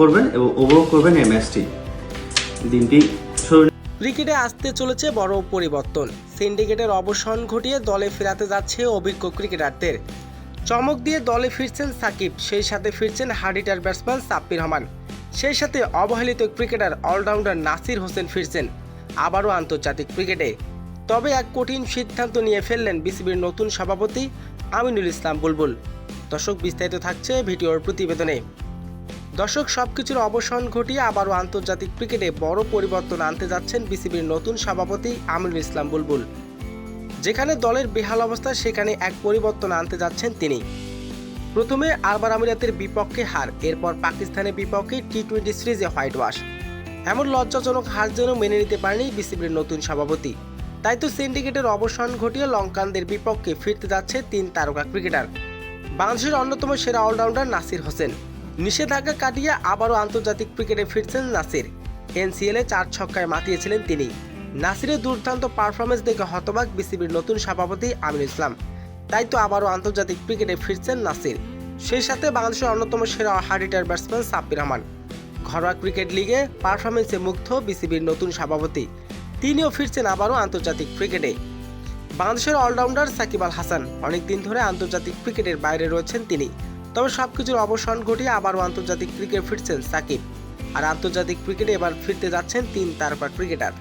করবেন এবং উপভোগ করবেন এই ম্যাচটি। দিনটি ক্রিকেটে আসতে চলেছে বড় পরিবর্তন। সিন্ডিকেটের অবসান ঘটিয়ে দলে ফেরাতে যাচ্ছে অভিজ্ঞ ক্রিকেটারদের। চমক দিয়ে দলে ফিরছেন সাকিব, সেই সাথে ফিরছেন হার্ডিটার ব্যাটসম্যান সাব্বির রহমান, সেই সাথে অবহেলিত ক্রিকেটার অলরাউন্ডার নাসির হোসেন ফিরছেন আবারও আন্তর্জাতিক ক্রিকেটে। তবে এক কঠিন সিদ্ধান্ত নিয়ে ফেললেন বিসিবির নতুন সভাপতি আমিনুল ইসলাম বুলবুল। দর্শক, বিস্তারিত থাকছে ভিডিওর প্রতিবেদনে। দর্শক, সবকিছুর অবসান ঘটিয়ে আবারও আন্তর্জাতিক ক্রিকেটে বড় পরিবর্তন আনতে যাচ্ছেন বিসিবির নতুন সভাপতি আমিনুল ইসলাম বুলবুল। যেখানে দলের বেহাল অবস্থা, সেখানে এক পরিবর্তন আনতে যাচ্ছেন তিনি। প্রথমে আরব আমিরাতের বিপক্ষে হার, এরপর পাকিস্তানের বিপক্ষে টি-20 সিরিজে হোয়াইট ওয়াশ। এমন লজ্জাজনক হার যেন মেনে নিতে পারেনি বিসিবির নতুন সভাপতি। তাই তো সিন্ডিকেটের অবসান ঘটিয়ে লঙ্কানদের বিপক্ষে ফিরতে যাচ্ছে 3 তারকা ক্রিকেটার। বাংলাদেশের অন্যতম সেরা অলরাউন্ডার নাসির হোসেন। নিষেধাজ্ঞা কাটিয়ে আবারও আন্তর্জাতিক ক্রিকেটে ফিরছেন নাসির। এনসিএলে 4 ছক্কায় মাতিয়েছিলেন তিনি। নাসিরের দুর্দান্ত পারফরমেন্স দেখে হতবাক বিসিবির নতুন সভাপতি আমিনুল ইসলাম। তাই তো আবারও আন্তর্জাতিক ক্রিকেটে ফিরছেন নাসির, সেই সাথে বাংলাদেশের অন্যতম সেরা হার্ডিটার ব্যাটসম্যান সাব্বির রহমান। ঘরোয়া ক্রিকেট লিগে পারফরমেন্সে মুগ্ধ বিসিবির নতুন সভাপতি, তিনিও ফিরছেন আবারও আন্তর্জাতিক ক্রিকেটে। বাংলাদেশের অলরাউন্ডার সাকিব আল হাসান অনেকদিন ধরে আন্তর্জাতিক ক্রিকেটের বাইরে রয়েছেন তিনি। তবে সবকিছুর অবসান ঘটিয়ে আবারও আন্তর্জাতিক ক্রিকেটে ফিরছেন সাকিব। আর আন্তর্জাতিক ক্রিকেটে এবার ফিরতে যাচ্ছেন 3 তারকা ক্রিকেটার।